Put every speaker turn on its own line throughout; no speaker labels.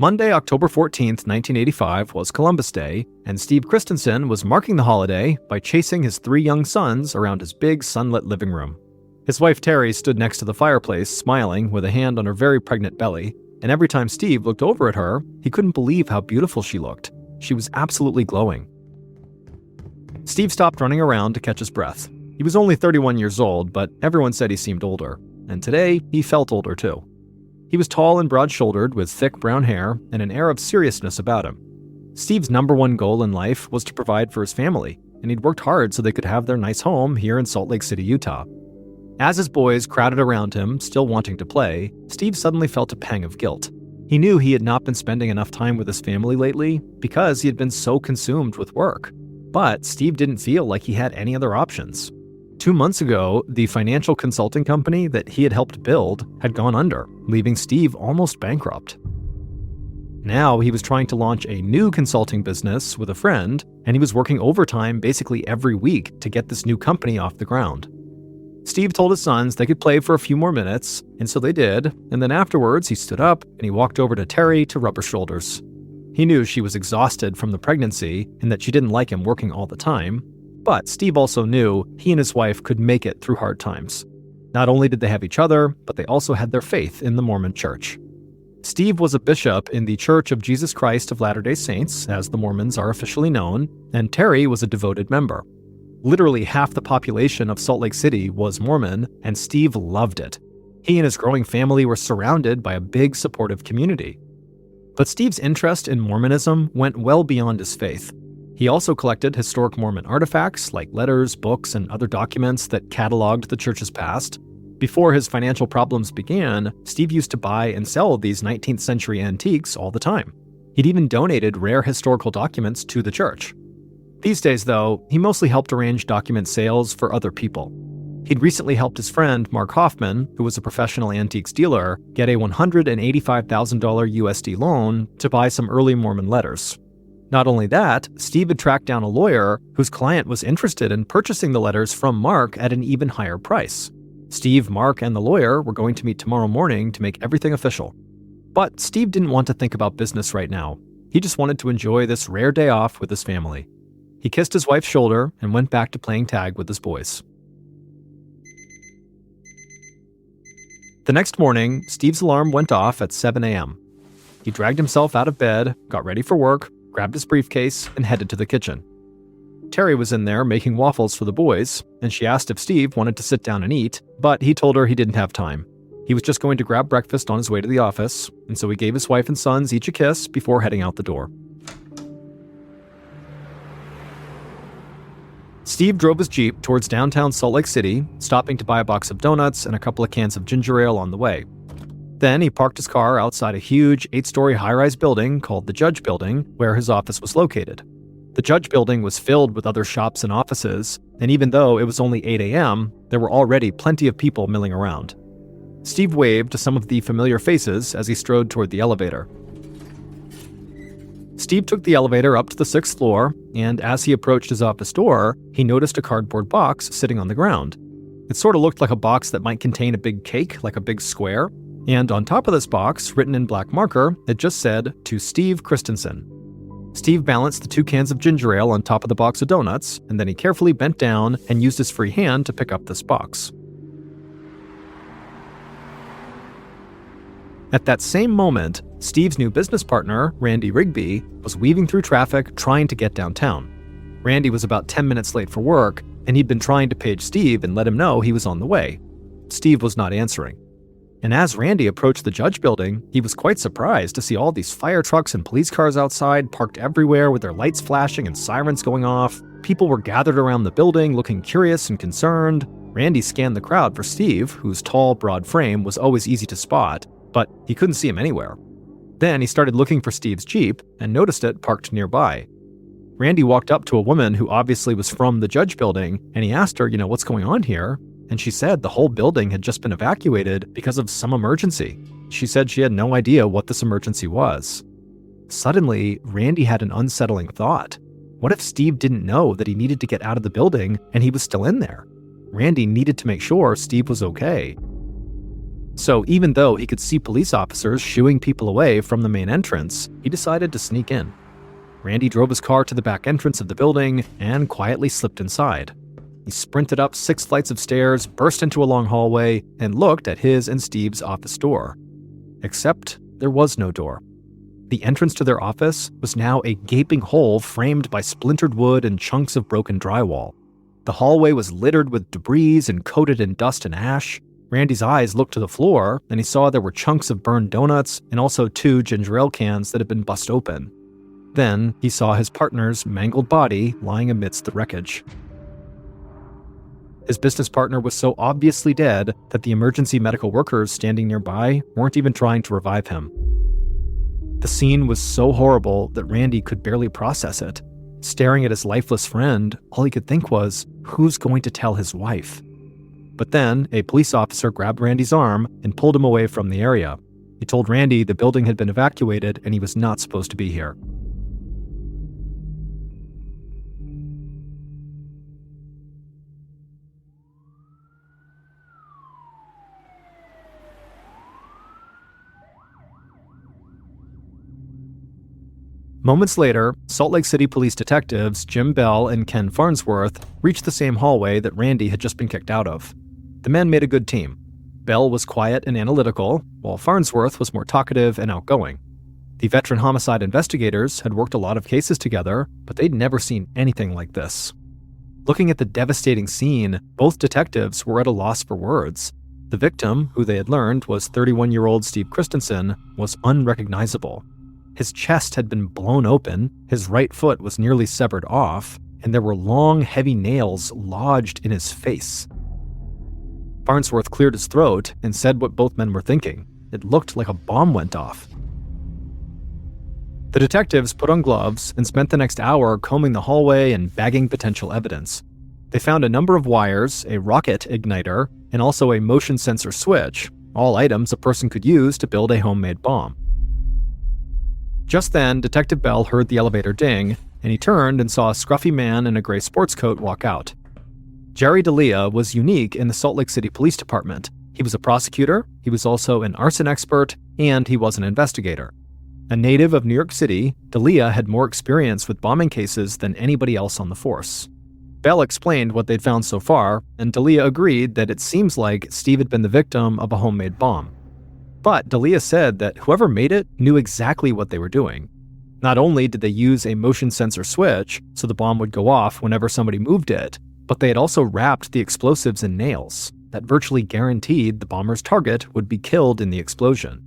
Monday, October 14th, 1985 was Columbus Day, and Steve Christensen was marking the holiday by chasing his 3 young sons around his big sunlit living room. His wife Terry stood next to the fireplace, smiling with a hand on her very pregnant belly, and every time Steve looked over at her, he couldn't believe how beautiful she looked. She was absolutely glowing. Steve stopped running around to catch his breath. He was only 31 years old, but everyone said he seemed older, and today he felt older too. He was tall and broad-shouldered with thick brown hair and an air of seriousness about him. Steve's number one goal in life was to provide for his family, and he'd worked hard so they could have their nice home here in Salt Lake City, Utah. As his boys crowded around him, still wanting to play, Steve suddenly felt a pang of guilt. He knew he had not been spending enough time with his family lately because he had been so consumed with work. But Steve didn't feel like he had any other options. 2 months ago, the financial consulting company that he had helped build had gone under, leaving Steve almost bankrupt. Now he was trying to launch a new consulting business with a friend, and he was working overtime basically every week to get this new company off the ground. Steve told his sons they could play for a few more minutes, and so they did, and then afterwards he stood up and he walked over to Terry to rub her shoulders. He knew she was exhausted from the pregnancy and that she didn't like him working all the time, but Steve also knew he and his wife could make it through hard times. Not only did they have each other, but they also had their faith in the Mormon Church. Steve was a bishop in the Church of Jesus Christ of Latter-day Saints, as the Mormons are officially known, and Terry was a devoted member. Literally half the population of Salt Lake City was Mormon, and Steve loved it. He and his growing family were surrounded by a big supportive community. But Steve's interest in Mormonism went well beyond his faith. He also collected historic Mormon artifacts like letters, books, and other documents that cataloged the church's past. Before his financial problems began, Steve used to buy and sell these 19th century antiques all the time. He'd even donated rare historical documents to the church. These days, though, he mostly helped arrange document sales for other people. He'd recently helped his friend Mark Hoffman, who was a professional antiques dealer, get a $185,000 USD loan to buy some early Mormon letters. Not only that, Steve had tracked down a lawyer whose client was interested in purchasing the letters from Mark at an even higher price. Steve, Mark, and the lawyer were going to meet tomorrow morning to make everything official. But Steve didn't want to think about business right now. He just wanted to enjoy this rare day off with his family. He kissed his wife's shoulder and went back to playing tag with his boys. The next morning, Steve's alarm went off at 7 a.m. He dragged himself out of bed, got ready for work, grabbed his briefcase, and headed to the kitchen. Terry was in there making waffles for the boys, and she asked if Steve wanted to sit down and eat, but he told her he didn't have time. He was just going to grab breakfast on his way to the office, and so he gave his wife and sons each a kiss before heading out the door. Steve drove his Jeep towards downtown Salt Lake City, stopping to buy a box of donuts and a couple of cans of ginger ale on the way. Then he parked his car outside a huge 8-story high-rise building called the Judge Building, where his office was located. The Judge Building was filled with other shops and offices, and even though it was only 8 a.m., there were already plenty of people milling around. Steve waved to some of the familiar faces as he strode toward the elevator. Steve took the elevator up to the 6th floor, and as he approached his office door, he noticed a cardboard box sitting on the ground. It sort of looked like a box that might contain a big cake, like a big square, and on top of this box, written in black marker, it just said, "To Steve Christensen." Steve balanced the 2 cans of ginger ale on top of the box of donuts, and then he carefully bent down and used his free hand to pick up this box. At that same moment, Steve's new business partner, Randy Rigby, was weaving through traffic trying to get downtown. Randy was about 10 minutes late for work, and he'd been trying to page Steve and let him know he was on the way. Steve was not answering. And as Randy approached the Judge Building, he was quite surprised to see all these fire trucks and police cars outside, parked everywhere with their lights flashing and sirens going off. People were gathered around the building, looking curious and concerned. Randy scanned the crowd for Steve, whose tall, broad frame was always easy to spot, but he couldn't see him anywhere. Then he started looking for Steve's Jeep and noticed it parked nearby. Randy walked up to a woman who obviously was from the Judge Building, and he asked her, what's going on here? And she said the whole building had just been evacuated because of some emergency. She said she had no idea what this emergency was. Suddenly, Randy had an unsettling thought. What if Steve didn't know that he needed to get out of the building and he was still in there? Randy needed to make sure Steve was okay. So even though he could see police officers shooing people away from the main entrance, he decided to sneak in. Randy drove his car to the back entrance of the building and quietly slipped inside. He sprinted up 6 flights of stairs, burst into a long hallway, and looked at his and Steve's office door. Except there was no door. The entrance to their office was now a gaping hole framed by splintered wood and chunks of broken drywall. The hallway was littered with debris and coated in dust and ash. Randy's eyes looked to the floor, and he saw there were chunks of burned donuts and also 2 ginger ale cans that had been bust open. Then he saw his partner's mangled body lying amidst the wreckage. His business partner was so obviously dead that the emergency medical workers standing nearby weren't even trying to revive him. The scene was so horrible that Randy could barely process it. Staring at his lifeless friend, all he could think was, who's going to tell his wife? But then, a police officer grabbed Randy's arm and pulled him away from the area. He told Randy the building had been evacuated and he was not supposed to be here. Moments later, Salt Lake City police detectives Jim Bell and Ken Farnsworth reached the same hallway that Randy had just been kicked out of. The men made a good team. Bell was quiet and analytical, while Farnsworth was more talkative and outgoing. The veteran homicide investigators had worked a lot of cases together, but they'd never seen anything like this. Looking at the devastating scene, both detectives were at a loss for words. The victim, who they had learned was 31-year-old Steve Christensen, was unrecognizable. His chest had been blown open, his right foot was nearly severed off, and there were long, heavy nails lodged in his face. Farnsworth cleared his throat and said what both men were thinking. It looked like a bomb went off. The detectives put on gloves and spent the next hour combing the hallway and bagging potential evidence. They found a number of wires, a rocket igniter, and also a motion sensor switch, all items a person could use to build a homemade bomb. Just then, Detective Bell heard the elevator ding, and he turned and saw a scruffy man in a gray sports coat walk out. Jerry D'Elia was unique in the Salt Lake City Police Department. He was a prosecutor, he was also an arson expert, and he was an investigator. A native of New York City, D'Elia had more experience with bombing cases than anybody else on the force. Bell explained what they'd found so far, and D'Elia agreed that it seems like Steve had been the victim of a homemade bomb. But D'Elia said that whoever made it knew exactly what they were doing. Not only did they use a motion sensor switch so the bomb would go off whenever somebody moved it, but they had also wrapped the explosives in nails that virtually guaranteed the bomber's target would be killed in the explosion.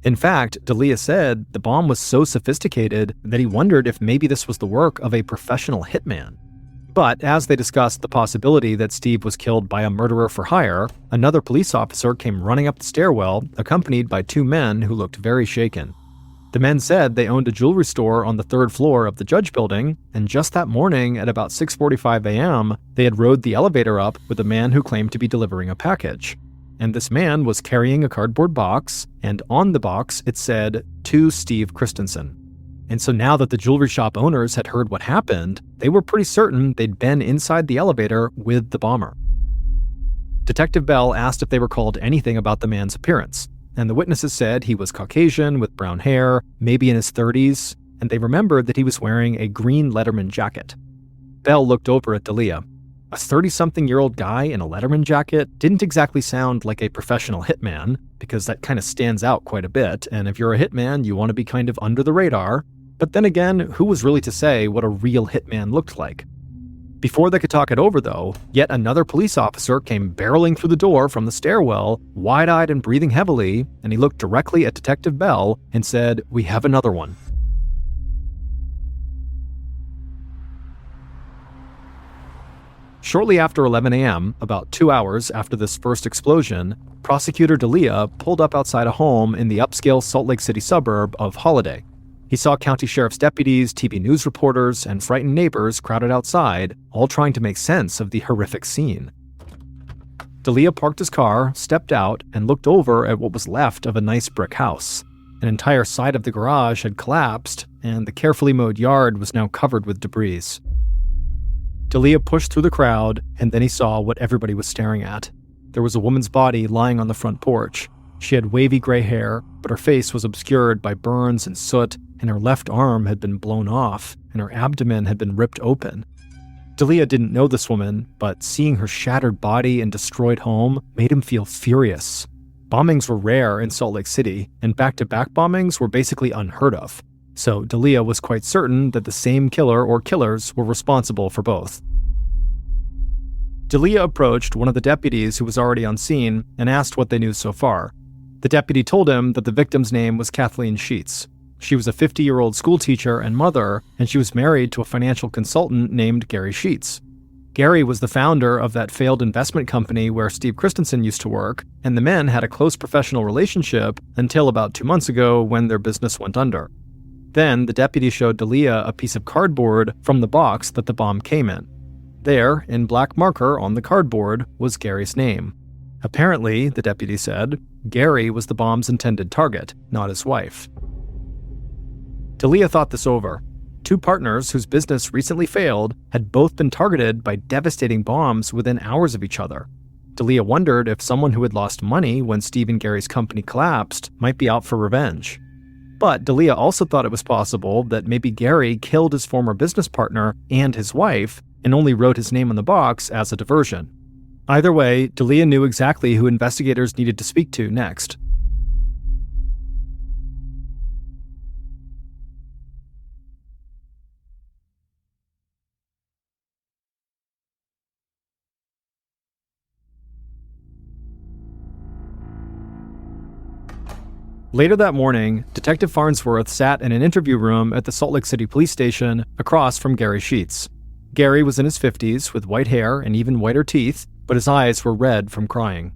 In fact, D'Elia said the bomb was so sophisticated that he wondered if maybe this was the work of a professional hitman. But as they discussed the possibility that Steve was killed by a murderer for hire, another police officer came running up the stairwell, accompanied by 2 men who looked very shaken. The men said they owned a jewelry store on the 3rd floor of the Judge Building, and just that morning at about 6:45 a.m., they had rode the elevator up with a man who claimed to be delivering a package. And this man was carrying a cardboard box, and on the box it said, "To Steve Christensen." And so now that the jewelry shop owners had heard what happened, they were pretty certain they'd been inside the elevator with the bomber. Detective Bell asked if they recalled anything about the man's appearance, and the witnesses said he was Caucasian with brown hair, maybe in his 30s, and they remembered that he was wearing a green Letterman jacket. Bell looked over at D'Elia. A 30-something-year-old guy in a Letterman jacket didn't exactly sound like a professional hitman, because that kind of stands out quite a bit, and if you're a hitman, you want to be kind of under the radar. But then again, who was really to say what a real hitman looked like? Before they could talk it over, though, yet another police officer came barreling through the door from the stairwell, wide-eyed and breathing heavily, and he looked directly at Detective Bell and said, "We have another one." Shortly after 11 a.m., about 2 hours after this first explosion, Prosecutor D'Elia pulled up outside a home in the upscale Salt Lake City suburb of Holiday. He saw county sheriff's deputies, TV news reporters, and frightened neighbors crowded outside, all trying to make sense of the horrific scene. D'Elia parked his car, stepped out, and looked over at what was left of a nice brick house. An entire side of the garage had collapsed, and the carefully mowed yard was now covered with debris. D'Elia pushed through the crowd, and then he saw what everybody was staring at. There was a woman's body lying on the front porch. She had wavy gray hair, but her face was obscured by burns and soot, and her left arm had been blown off, and her abdomen had been ripped open. D'Elia didn't know this woman, but seeing her shattered body and destroyed home made him feel furious. Bombings were rare in Salt Lake City, and back-to-back bombings were basically unheard of. So D'Elia was quite certain that the same killer or killers were responsible for both. D'Elia approached one of the deputies who was already on scene and asked what they knew so far. The deputy told him that the victim's name was Kathleen Sheets. She was a 50-year-old schoolteacher and mother, and she was married to a financial consultant named Gary Sheets. Gary was the founder of that failed investment company where Steve Christensen used to work, and the men had a close professional relationship until about 2 months ago when their business went under. Then, the deputy showed D'Elia a piece of cardboard from the box that the bomb came in. There, in black marker on the cardboard, was Gary's name. Apparently, the deputy said, Gary was the bomb's intended target, not his wife. D'Elia thought this over. 2 partners whose business recently failed had both been targeted by devastating bombs within hours of each other. D'Elia wondered if someone who had lost money when Steve and Gary's company collapsed might be out for revenge. But D'Elia also thought it was possible that maybe Gary killed his former business partner and his wife and only wrote his name on the box as a diversion. Either way, D'Elia knew exactly who investigators needed to speak to next. Later that morning, Detective Farnsworth sat in an interview room at the Salt Lake City Police Station across from Gary Sheets. Gary was in his 50s with white hair and even whiter teeth, but his eyes were red from crying.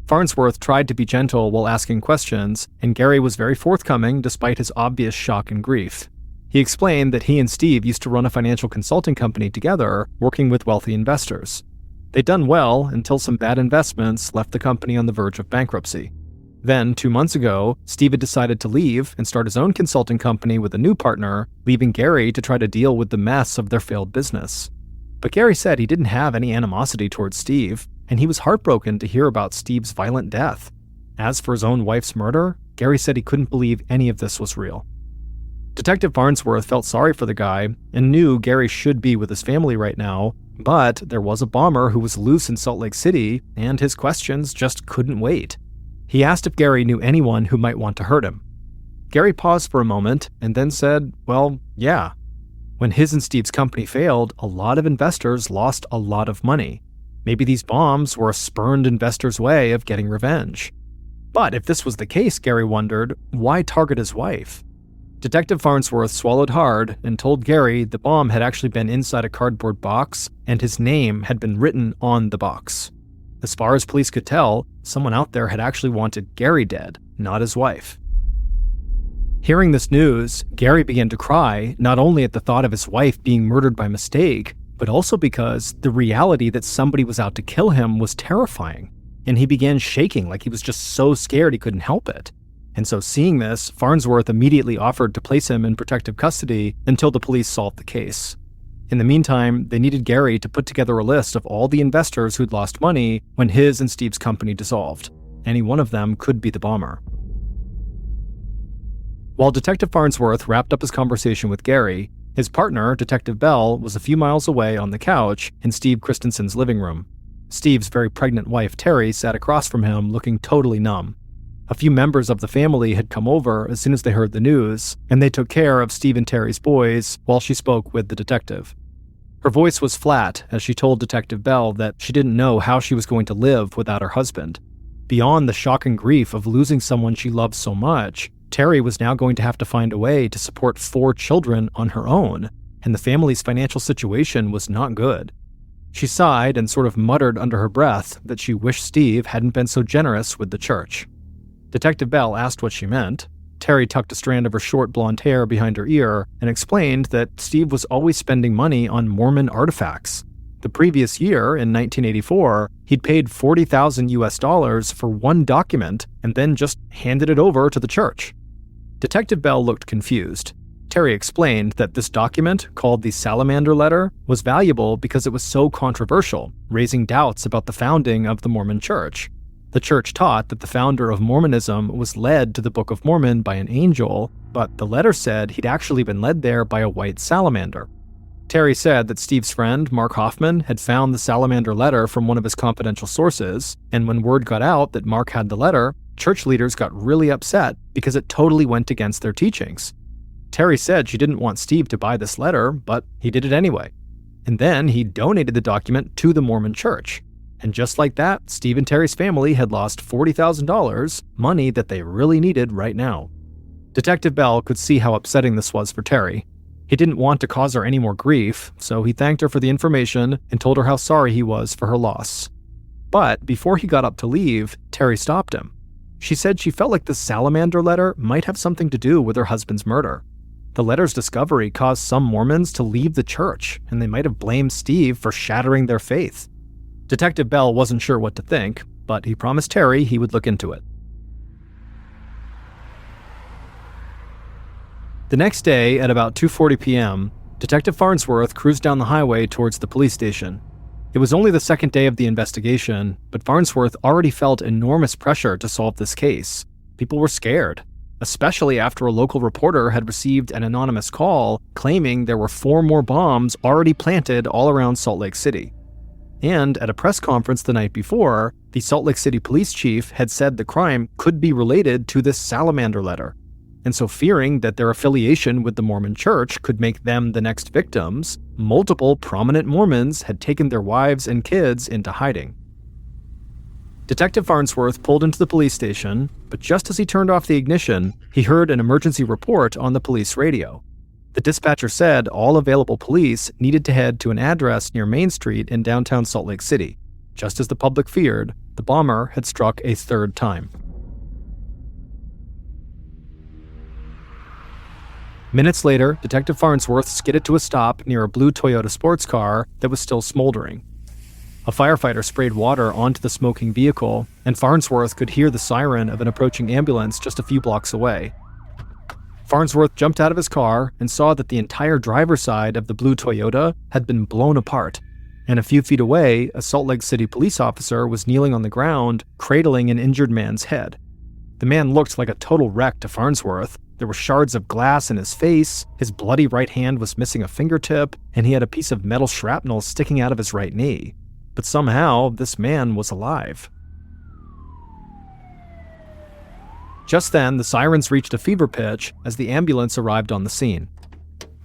Farnsworth tried to be gentle while asking questions, and Gary was very forthcoming despite his obvious shock and grief. He explained that he and Steve used to run a financial consulting company together, working with wealthy investors. They'd done well until some bad investments left the company on the verge of bankruptcy. Then, 2 months ago, Steve had decided to leave and start his own consulting company with a new partner, leaving Gary to try to deal with the mess of their failed business. But Gary said he didn't have any animosity towards Steve, and he was heartbroken to hear about Steve's violent death. As for his own wife's murder, Gary said he couldn't believe any of this was real. Detective Farnsworth felt sorry for the guy and knew Gary should be with his family right now, but there was a bomber who was loose in Salt Lake City, and his questions just couldn't wait. He asked if Gary knew anyone who might want to hurt him. Gary paused for a moment and then said, well, yeah. When his and Steve's company failed, a lot of investors lost a lot of money. Maybe these bombs were a spurned investor's way of getting revenge. But if this was the case, Gary wondered, why target his wife? Detective Farnsworth swallowed hard and told Gary the bomb had actually been inside a cardboard box and his name had been written on the box. As far as police could tell, someone out there had actually wanted Gary dead, not his wife. Hearing this news, Gary began to cry, not only at the thought of his wife being murdered by mistake, but also because the reality that somebody was out to kill him was terrifying, and he began shaking like he was just so scared he couldn't help it. And so seeing this, Farnsworth immediately offered to place him in protective custody until the police solved the case. In the meantime, they needed Gary to put together a list of all the investors who'd lost money when his and Steve's company dissolved. Any one of them could be the bomber. While Detective Farnsworth wrapped up his conversation with Gary, his partner, Detective Bell, was a few miles away on the couch in Steve Christensen's living room. Steve's very pregnant wife, Terry, sat across from him looking totally numb. A few members of the family had come over as soon as they heard the news, and they took care of Steve and Terry's boys while she spoke with the detective. Her voice was flat as she told Detective Bell that she didn't know how she was going to live without her husband. Beyond the shock and grief of losing someone she loved so much, Terry was now going to have to find a way to support 4 children on her own, and the family's financial situation was not good. She sighed and sort of muttered under her breath that she wished Steve hadn't been so generous with the church. Detective Bell asked what she meant. Terry tucked a strand of her short blonde hair behind her ear and explained that Steve was always spending money on Mormon artifacts. The previous year, in 1984, he'd paid $40,000 US for one document and then just handed it over to the church. Detective Bell looked confused. Terry explained that this document, called the Salamander Letter, was valuable because it was so controversial, raising doubts about the founding of the Mormon Church. The church taught that the founder of Mormonism was led to the Book of Mormon by an angel, but the letter said he'd actually been led there by a white salamander. Terry said that Steve's friend, Mark Hoffman, had found the salamander letter from one of his confidential sources, and when word got out that Mark had the letter, church leaders got really upset because it totally went against their teachings. Terry said she didn't want Steve to buy this letter, but he did it anyway. And then he donated the document to the Mormon church. And just like that, Steve and Terry's family had lost $40,000, money that they really needed right now. Detective Bell could see how upsetting this was for Terry. He didn't want to cause her any more grief, so he thanked her for the information and told her how sorry he was for her loss. But before he got up to leave, Terry stopped him. She said she felt like the salamander letter might have something to do with her husband's murder. The letter's discovery caused some Mormons to leave the church, and they might have blamed Steve for shattering their faith. Detective Bell wasn't sure what to think, but he promised Terry he would look into it. The next day, at about 2:40 p.m., Detective Farnsworth cruised down the highway towards the police station. It was only the second day of the investigation, but Farnsworth already felt enormous pressure to solve this case. People were scared, especially after a local reporter had received an anonymous call claiming there were 4 more bombs already planted all around Salt Lake City. And at a press conference the night before, the Salt Lake City police chief had said the crime could be related to this salamander letter. And so, fearing that their affiliation with the Mormon church could make them the next victims, multiple prominent Mormons had taken their wives and kids into hiding. Detective Farnsworth pulled into the police station, but just as he turned off the ignition, he heard an emergency report on the police radio. The dispatcher said all available police needed to head to an address near Main Street in downtown Salt Lake City. Just as the public feared, the bomber had struck a third time. Minutes later, Detective Farnsworth skidded to a stop near a blue Toyota sports car that was still smoldering. A firefighter sprayed water onto the smoking vehicle, and Farnsworth could hear the siren of an approaching ambulance just a few blocks away. Farnsworth jumped out of his car and saw that the entire driver's side of the blue Toyota had been blown apart, and a few feet away, a Salt Lake City police officer was kneeling on the ground, cradling an injured man's head. The man looked like a total wreck to Farnsworth. There were shards of glass in his face, his bloody right hand was missing a fingertip, and he had a piece of metal shrapnel sticking out of his right knee. But somehow, this man was alive. Just then, the sirens reached a fever pitch as the ambulance arrived on the scene.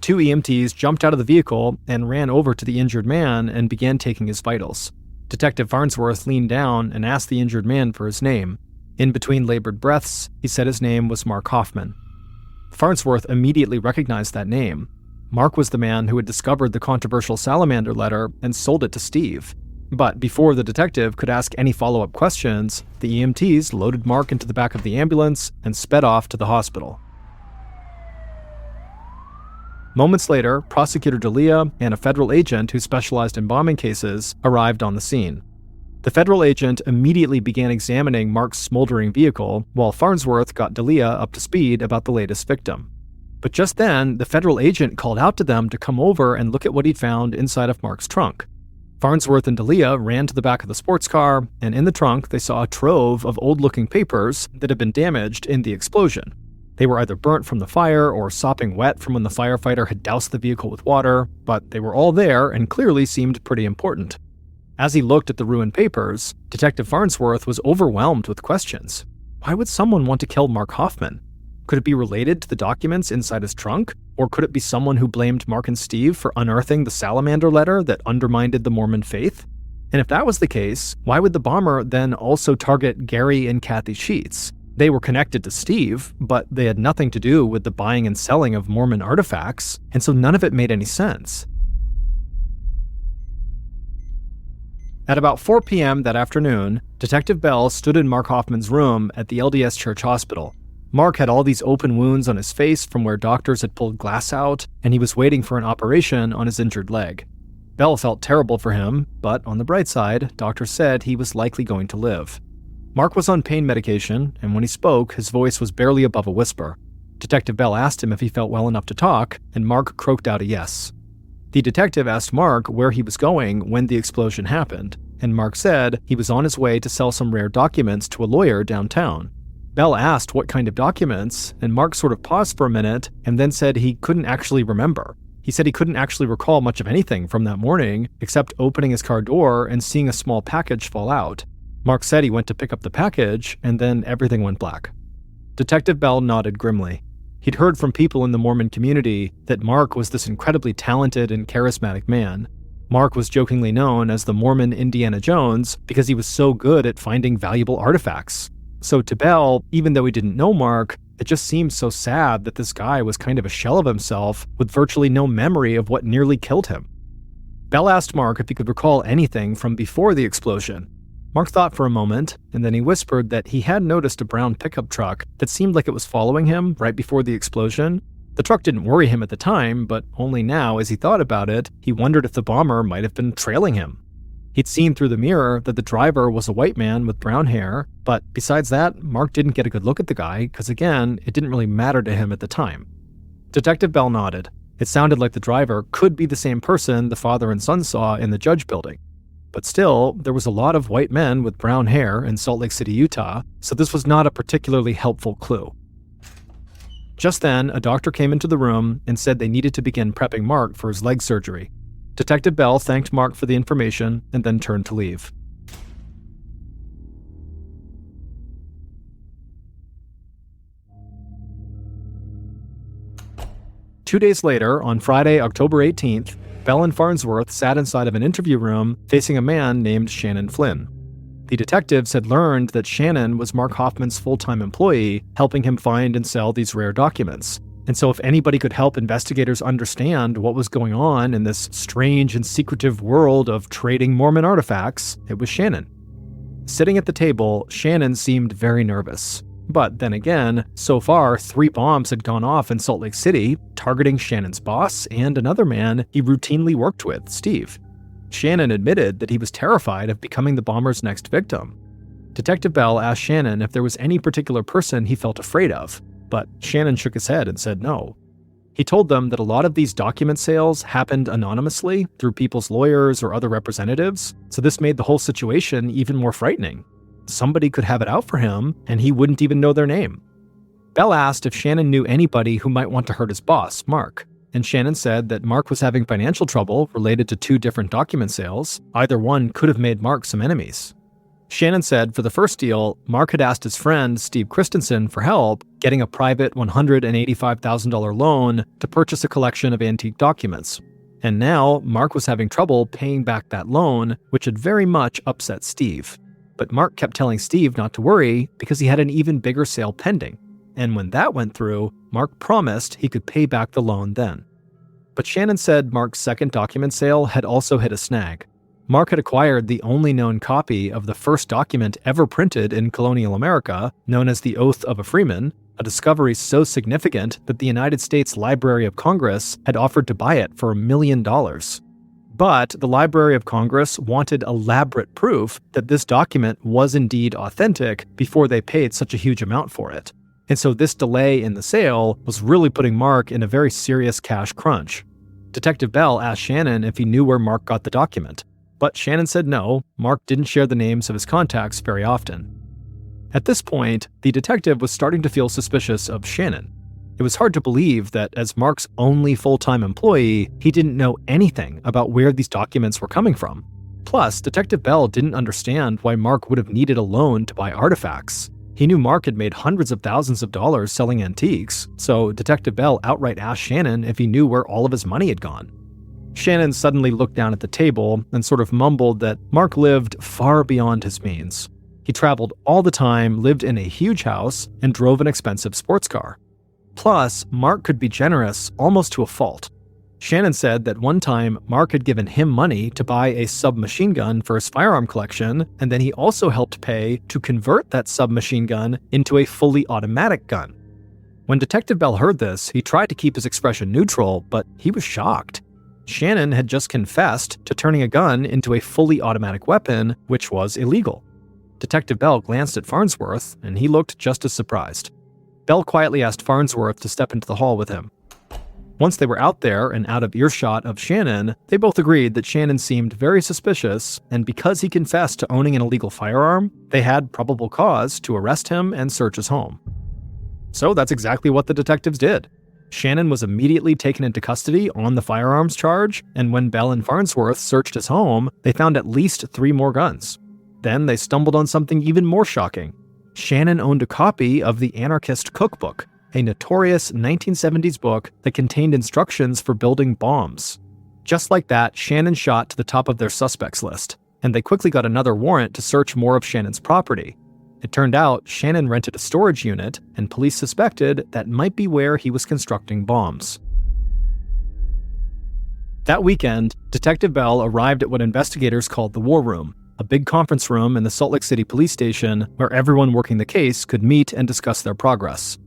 2 EMTs jumped out of the vehicle and ran over to the injured man and began taking his vitals. Detective Farnsworth leaned down and asked the injured man for his name. In between labored breaths, he said his name was Mark Hoffman. Farnsworth immediately recognized that name. Mark was the man who had discovered the controversial salamander letter and sold it to Steve. But before the detective could ask any follow-up questions, the EMTs loaded Mark into the back of the ambulance and sped off to the hospital. Moments later, Prosecutor D'Elia and a federal agent who specialized in bombing cases arrived on the scene. The federal agent immediately began examining Mark's smoldering vehicle, while Farnsworth got D'Elia up to speed about the latest victim. But just then, the federal agent called out to them to come over and look at what he'd found inside of Mark's trunk. Farnsworth and D'Elia ran to the back of the sports car, and in the trunk they saw a trove of old-looking papers that had been damaged in the explosion. They were either burnt from the fire or sopping wet from when the firefighter had doused the vehicle with water, but they were all there and clearly seemed pretty important. As he looked at the ruined papers, Detective Farnsworth was overwhelmed with questions. Why would someone want to kill Mark Hoffman? Could it be related to the documents inside his trunk? Or could it be someone who blamed Mark and Steve for unearthing the salamander letter that undermined the Mormon faith? And if that was the case, why would the bomber then also target Gary and Kathy Sheets? They were connected to Steve, but they had nothing to do with the buying and selling of Mormon artifacts, and so none of it made any sense. At about 4 p.m. that afternoon, Detective Bell stood in Mark Hoffman's room at the LDS Church Hospital. Mark had all these open wounds on his face from where doctors had pulled glass out, and he was waiting for an operation on his injured leg. Bell felt terrible for him, but on the bright side, doctors said he was likely going to live. Mark was on pain medication, and when he spoke, his voice was barely above a whisper. Detective Bell asked him if he felt well enough to talk, and Mark croaked out a yes. The detective asked Mark where he was going when the explosion happened, and Mark said he was on his way to sell some rare documents to a lawyer downtown. Bell asked what kind of documents, and Mark sort of paused for a minute and then said he couldn't actually remember. He said he couldn't actually recall much of anything from that morning except opening his car door and seeing a small package fall out. Mark said he went to pick up the package, and then everything went black. Detective Bell nodded grimly. He'd heard from people in the Mormon community that Mark was this incredibly talented and charismatic man. Mark was jokingly known as the Mormon Indiana Jones because he was so good at finding valuable artifacts. So to Bell, even though he didn't know Mark, it just seemed so sad that this guy was kind of a shell of himself with virtually no memory of what nearly killed him. Bell asked Mark if he could recall anything from before the explosion. Mark thought for a moment, and then he whispered that he had noticed a brown pickup truck that seemed like it was following him right before the explosion. The truck didn't worry him at the time, but only now, as he thought about it, he wondered if the bomber might have been trailing him. He'd seen through the mirror that the driver was a white man with brown hair, but besides that, Mark didn't get a good look at the guy because, again, it didn't really matter to him at the time. Detective Bell nodded. It sounded like the driver could be the same person the father and son saw in the Judge building. But still, there was a lot of white men with brown hair in Salt Lake City, Utah, so this was not a particularly helpful clue. Just then, a doctor came into the room and said they needed to begin prepping Mark for his leg surgery. Detective Bell thanked Mark for the information and then turned to leave. Two days later, on Friday, October 18th, Bell and Farnsworth sat inside of an interview room facing a man named Shannon Flynn. The detectives had learned that Shannon was Mark Hoffman's full-time employee, helping him find and sell these rare documents. And so if anybody could help investigators understand what was going on in this strange and secretive world of trading Mormon artifacts, it was Shannon. Sitting at the table, Shannon seemed very nervous. But then again, so far 3 bombs had gone off in Salt Lake City, targeting Shannon's boss and another man he routinely worked with, Steve. Shannon admitted that he was terrified of becoming the bomber's next victim. Detective Bell asked Shannon if there was any particular person he felt afraid of, but Shannon shook his head and said no. He told them that a lot of these document sales happened anonymously through people's lawyers or other representatives, so this made the whole situation even more frightening. Somebody could have it out for him, and he wouldn't even know their name. Bell asked if Shannon knew anybody who might want to hurt his boss, Mark, and Shannon said that Mark was having financial trouble related to 2 different document sales. Either one could have made Mark some enemies. Shannon said for the first deal, Mark had asked his friend Steve Christensen for help getting a private $185,000 loan to purchase a collection of antique documents. And now, Mark was having trouble paying back that loan, which had very much upset Steve. But Mark kept telling Steve not to worry because he had an even bigger sale pending. And when that went through, Mark promised he could pay back the loan then. But Shannon said Mark's second document sale had also hit a snag. Mark had acquired the only known copy of the first document ever printed in colonial America, known as the Oath of a Freeman, a discovery so significant that the United States Library of Congress had offered to buy it for $1 million. But the Library of Congress wanted elaborate proof that this document was indeed authentic before they paid such a huge amount for it. And so this delay in the sale was really putting Mark in a very serious cash crunch. Detective Bell asked Shannon if he knew where Mark got the document. But Shannon said no, Mark didn't share the names of his contacts very often. At this point, the detective was starting to feel suspicious of Shannon. It was hard to believe that as Mark's only full-time employee, he didn't know anything about where these documents were coming from. Plus, Detective Bell didn't understand why Mark would have needed a loan to buy artifacts. He knew Mark had made hundreds of thousands of dollars selling antiques, so Detective Bell outright asked Shannon if he knew where all of his money had gone. Shannon suddenly looked down at the table and sort of mumbled that Mark lived far beyond his means. He traveled all the time, lived in a huge house, and drove an expensive sports car. Plus, Mark could be generous almost to a fault. Shannon said that one time Mark had given him money to buy a submachine gun for his firearm collection, and then he also helped pay to convert that submachine gun into a fully automatic gun. When Detective Bell heard this, he tried to keep his expression neutral, but he was shocked. Shannon had just confessed to turning a gun into a fully automatic weapon, which was illegal. Detective Bell glanced at Farnsworth, and he looked just as surprised. Bell quietly asked Farnsworth to step into the hall with him. Once they were out there and out of earshot of Shannon, they both agreed that Shannon seemed very suspicious, and because he confessed to owning an illegal firearm, they had probable cause to arrest him and search his home. So that's exactly what the detectives did. Shannon was immediately taken into custody on the firearms charge, and when Bell and Farnsworth searched his home, they found at least 3 more guns. Then they stumbled on something even more shocking. Shannon owned a copy of the Anarchist Cookbook, a notorious 1970s book that contained instructions for building bombs. Just like that, Shannon shot to the top of their suspects list, and they quickly got another warrant to search more of Shannon's property. It turned out Shannon rented a storage unit, and police suspected that might be where he was constructing bombs. That weekend, Detective Bell arrived at what investigators called the War Room, a big conference room in the Salt Lake City police station where everyone working the case could meet and discuss their progress.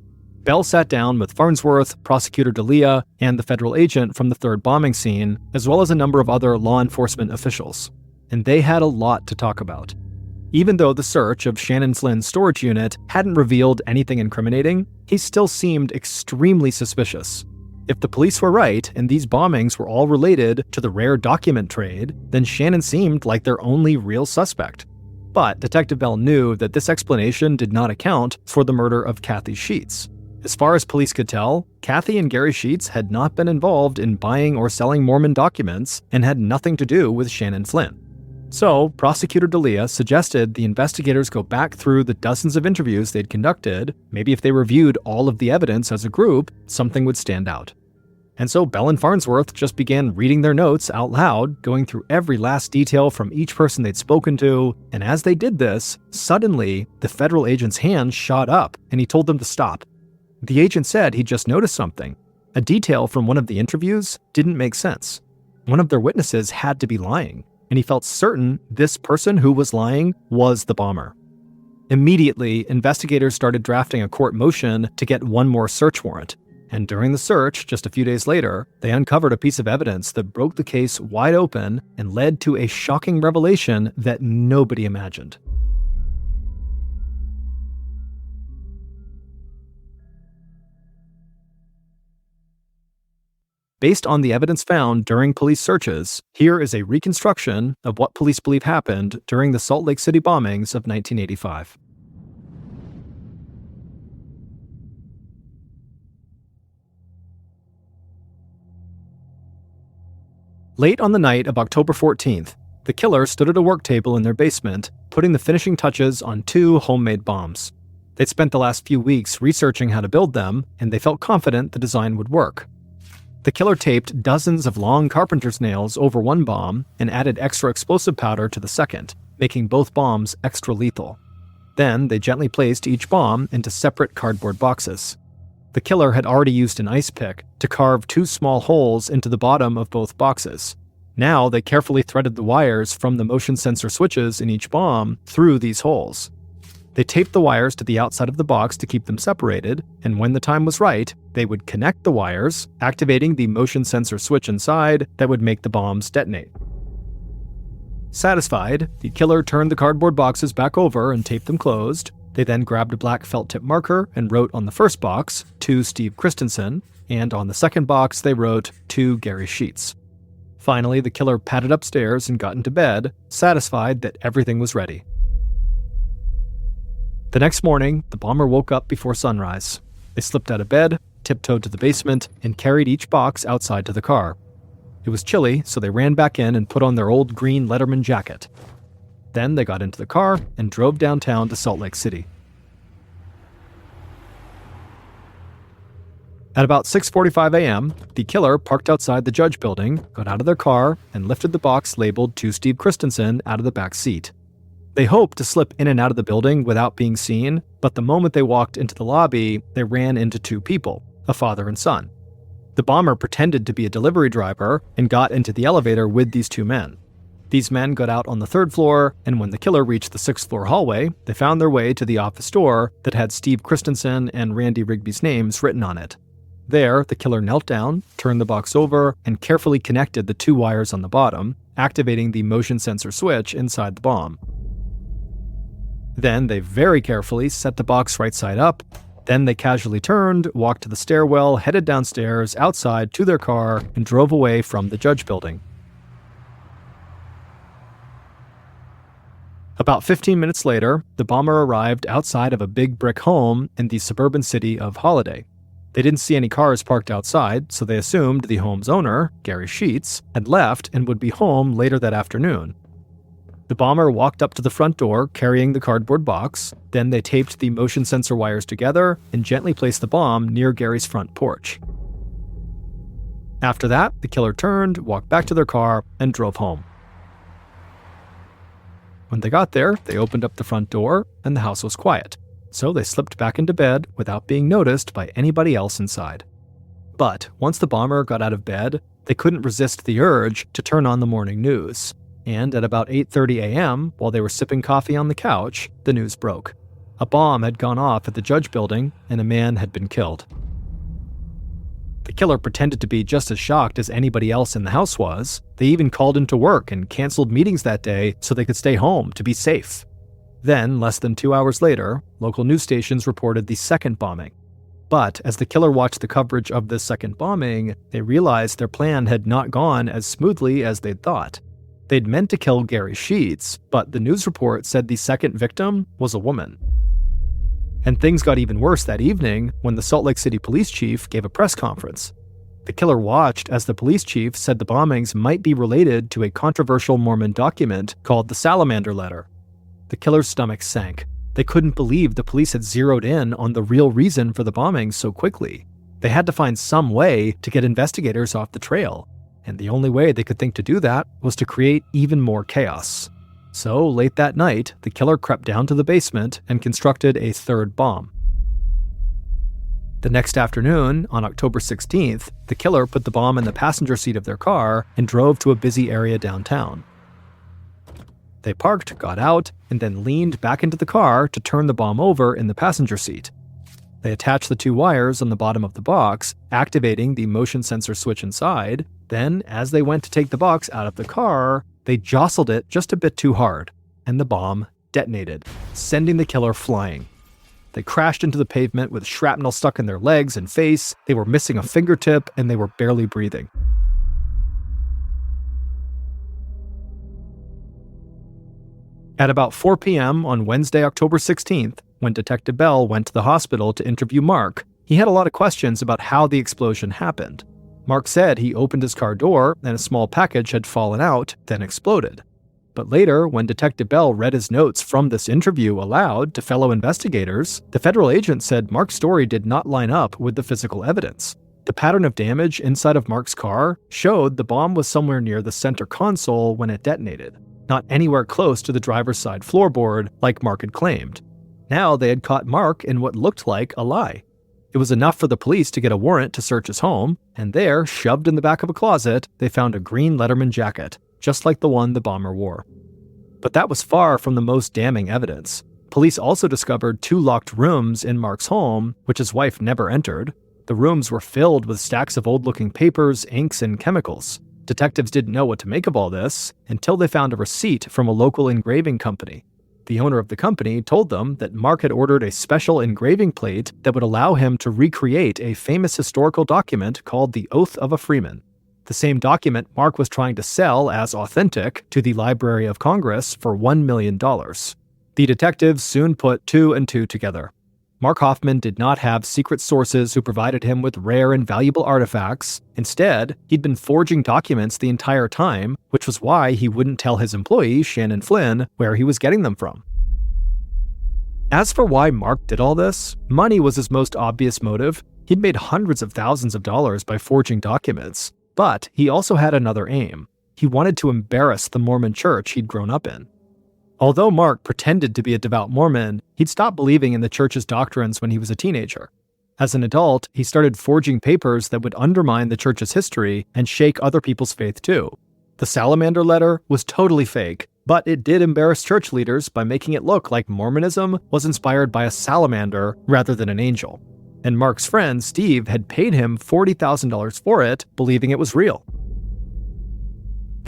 Bell sat down with Farnsworth, Prosecutor D'Elia, and the federal agent from the 3rd bombing scene, as well as a number of other law enforcement officials. And they had a lot to talk about. Even though the search of Shannon Flynn's storage unit hadn't revealed anything incriminating, he still seemed extremely suspicious. If the police were right and these bombings were all related to the rare document trade, then Shannon seemed like their only real suspect. But Detective Bell knew that this explanation did not account for the murder of Kathy Sheets. As far as police could tell, Kathy and Gary Sheets had not been involved in buying or selling Mormon documents and had nothing to do with Shannon Flynn. So, Prosecutor D'Elia suggested the investigators go back through the dozens of interviews they'd conducted. Maybe if they reviewed all of the evidence as a group, something would stand out. And so Bell and Farnsworth just began reading their notes out loud, going through every last detail from each person they'd spoken to, and as they did this, suddenly, the federal agent's hand shot up, and he told them to stop. The agent said he'd just noticed something. A detail from one of the interviews didn't make sense. One of their witnesses had to be lying, and he felt certain this person who was lying was the bomber. Immediately, investigators started drafting a court motion to get one more search warrant. And during the search, just a few days later, they uncovered a piece of evidence that broke the case wide open and led to a shocking revelation that nobody imagined. Based on the evidence found during police searches, here is a reconstruction of what police believe happened during the Salt Lake City bombings of 1985. Late on the night of October 14th, the killer stood at a work table in their basement, putting the finishing touches on 2 homemade bombs. They'd spent the last few weeks researching how to build them, and they felt confident the design would work. The killer taped dozens of long carpenter's nails over one bomb and added extra explosive powder to the second, making both bombs extra lethal. Then they gently placed each bomb into separate cardboard boxes. The killer had already used an ice pick to carve 2 small holes into the bottom of both boxes. Now they carefully threaded the wires from the motion sensor switches in each bomb through these holes. They taped the wires to the outside of the box to keep them separated, and when the time was right, they would connect the wires, activating the motion sensor switch inside that would make the bombs detonate. Satisfied, the killer turned the cardboard boxes back over and taped them closed. They then grabbed a black felt tip marker and wrote on the first box, "To Steve Christensen," and on the second box they wrote, "To Gary Sheets." Finally, the killer padded upstairs and got into bed, satisfied that everything was ready. The next morning, the bomber woke up before sunrise. They slipped out of bed, tiptoed to the basement, and carried each box outside to the car. It was chilly, so they ran back in and put on their old green letterman jacket. Then they got into the car and drove downtown to Salt Lake City. At about 6:45 a.m., the killer parked outside the Judge Building, got out of their car, and lifted the box labeled "To Steve Christensen" out of the back seat. They hoped to slip in and out of the building without being seen, but the moment they walked into the lobby, they ran into 2 people, a father and son. The bomber pretended to be a delivery driver and got into the elevator with these 2 men. These men got out on the 3rd floor, and when the killer reached the 6th floor hallway, they found their way to the office door that had Steve Christensen and Randy Rigby's names written on it. There, the killer knelt down, turned the box over, and carefully connected the 2 wires on the bottom, activating the motion sensor switch inside the bomb. Then they very carefully set the box right side up. Then they casually turned, walked to the stairwell, headed downstairs, outside, to their car, and drove away from the Judge Building. About 15 minutes later, the bomber arrived outside of a big brick home in the suburban city of Holiday. They didn't see any cars parked outside, so they assumed the home's owner, Gary Sheets, had left and would be home later that afternoon. The bomber walked up to the front door carrying the cardboard box. Then they taped the motion sensor wires together and gently placed the bomb near Gary's front porch. After that, the killer turned, walked back to their car, and drove home. When they got there, they opened up the front door, and the house was quiet, so they slipped back into bed without being noticed by anybody else inside. But once the bomber got out of bed, they couldn't resist the urge to turn on the morning news. And at about 8:30 a.m., while they were sipping coffee on the couch, the news broke. A bomb had gone off at the Judge Building, and a man had been killed. The killer pretended to be just as shocked as anybody else in the house was. They even called into work and canceled meetings that day so they could stay home to be safe. Then, less than 2 hours later, local news stations reported the second bombing. But as the killer watched the coverage of this second bombing, they realized their plan had not gone as smoothly as they'd thought. They'd meant to kill Gary Sheets, but the news report said the second victim was a woman. And things got even worse that evening when the Salt Lake City police chief gave a press conference. The killer watched as the police chief said the bombings might be related to a controversial Mormon document called the Salamander Letter. The killer's stomach sank. They couldn't believe the police had zeroed in on the real reason for the bombings so quickly. They had to find some way to get investigators off the trail, and the only way they could think to do that was to create even more chaos. So, late that night, the killer crept down to the basement and constructed a third bomb. The next afternoon, on October 16th, the killer put the bomb in the passenger seat of their car and drove to a busy area downtown. They parked, got out, and then leaned back into the car to turn the bomb over in the passenger seat. They attached the two wires on the bottom of the box, activating the motion sensor switch inside. Then, as they went to take the box out of the car, they jostled it just a bit too hard, and the bomb detonated, sending the killer flying. They crashed into the pavement with shrapnel stuck in their legs and face. They were missing a fingertip, and they were barely breathing. At about 4 p.m. on Wednesday, October 16th, when Detective Bell went to the hospital to interview Mark, he had a lot of questions about how the explosion happened. Mark said he opened his car door and a small package had fallen out, then exploded. But later, when Detective Bell read his notes from this interview aloud to fellow investigators, the federal agent said Mark's story did not line up with the physical evidence. The pattern of damage inside of Mark's car showed the bomb was somewhere near the center console when it detonated, not anywhere close to the driver's side floorboard like Mark had claimed. Now they had caught Mark in what looked like a lie. It was enough for the police to get a warrant to search his home, and there, shoved in the back of a closet, they found a green letterman jacket, just like the one the bomber wore. But that was far from the most damning evidence. Police also discovered 2 locked rooms in Mark's home, which his wife never entered. The rooms were filled with stacks of old-looking papers, inks, and chemicals. Detectives didn't know what to make of all this until they found a receipt from a local engraving company. The owner of the company told them that Mark had ordered a special engraving plate that would allow him to recreate a famous historical document called the Oath of a Freeman. The same document Mark was trying to sell as authentic to the Library of Congress for $1 million. The detectives soon put 2 and 2 together. Mark Hoffman did not have secret sources who provided him with rare and valuable artifacts. Instead, he'd been forging documents the entire time, which was why he wouldn't tell his employee, Shannon Flynn, where he was getting them from. As for why Mark did all this, money was his most obvious motive. He'd made hundreds of thousands of dollars by forging documents. But he also had another aim. He wanted to embarrass the Mormon church he'd grown up in. Although Mark pretended to be a devout Mormon, he'd stopped believing in the church's doctrines when he was a teenager. As an adult, he started forging papers that would undermine the church's history and shake other people's faith too. The Salamander Letter was totally fake, but it did embarrass church leaders by making it look like Mormonism was inspired by a salamander rather than an angel. And Mark's friend, Steve, had paid him $40,000 for it, believing it was real.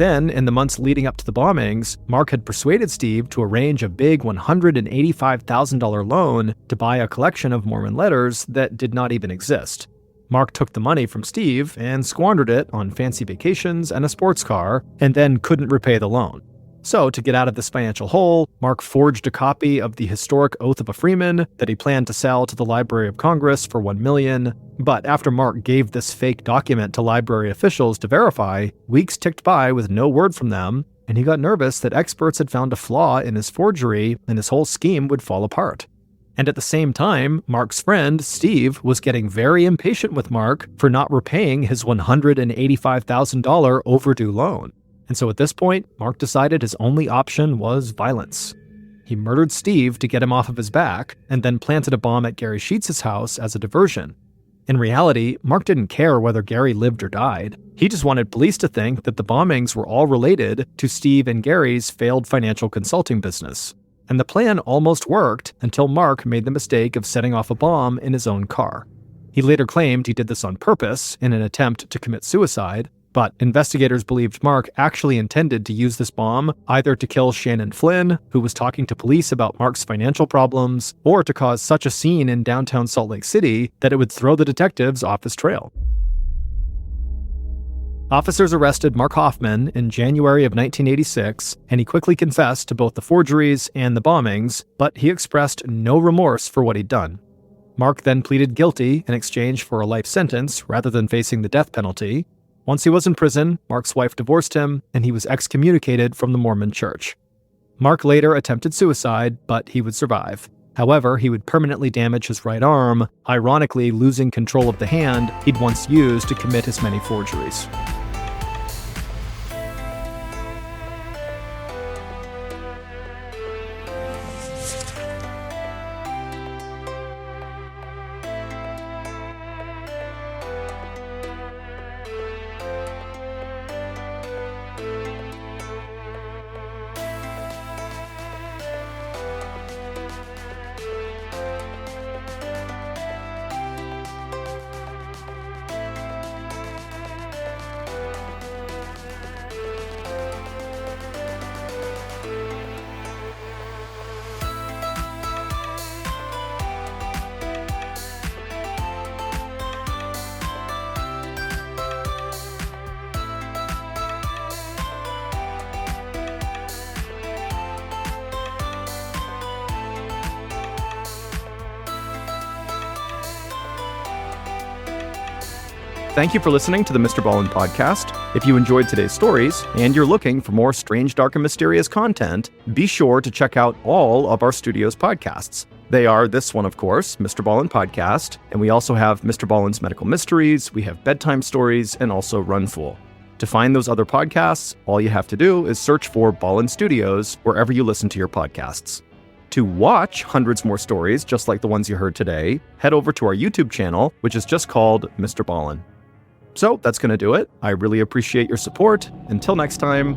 Then, in the months leading up to the bombings, Mark had persuaded Steve to arrange a big $185,000 loan to buy a collection of Mormon letters that did not even exist. Mark took the money from Steve and squandered it on fancy vacations and a sports car, and then couldn't repay the loan. So, to get out of this financial hole, Mark forged a copy of the historic Oath of a Freeman that he planned to sell to the Library of Congress for $1 million. But after Mark gave this fake document to library officials to verify, weeks ticked by with no word from them, and he got nervous that experts had found a flaw in his forgery and his whole scheme would fall apart. And at the same time, Mark's friend, Steve, was getting very impatient with Mark for not repaying his $185,000 overdue loan. And so at this point, Mark decided his only option was violence. He murdered Steve to get him off of his back, and then planted a bomb at Gary Sheets' house as a diversion. In reality, Mark didn't care whether Gary lived or died. He just wanted police to think that the bombings were all related to Steve and Gary's failed financial consulting business. And the plan almost worked until Mark made the mistake of setting off a bomb in his own car. He later claimed he did this on purpose in an attempt to commit suicide, but investigators believed Mark actually intended to use this bomb either to kill Shannon Flynn, who was talking to police about Mark's financial problems, or to cause such a scene in downtown Salt Lake City that it would throw the detectives off his trail. Officers arrested Mark Hoffman in January of 1986, and he quickly confessed to both the forgeries and the bombings, but he expressed no remorse for what he'd done. Mark then pleaded guilty in exchange for a life sentence rather than facing the death penalty. Once he was in prison, Mark's wife divorced him, and he was excommunicated from the Mormon Church. Mark later attempted suicide, but he would survive. However, he would permanently damage his right arm, ironically losing control of the hand he'd once used to commit his many forgeries. Thank you for listening to the MrBallen podcast. If you enjoyed today's stories and you're looking for more strange, dark, and mysterious content, be sure to check out all of our studio's podcasts. They are this one, of course, MrBallen Podcast, and we also have MrBallen's Medical Mysteries, we have Bedtime Stories, and also Run Fool. To find those other podcasts, all you have to do is search for Ballen Studios wherever you listen to your podcasts. To watch hundreds more stories just like the ones you heard today, head over to our YouTube channel, which is just called MrBallen. So that's going to do it. I really appreciate your support. Until next time,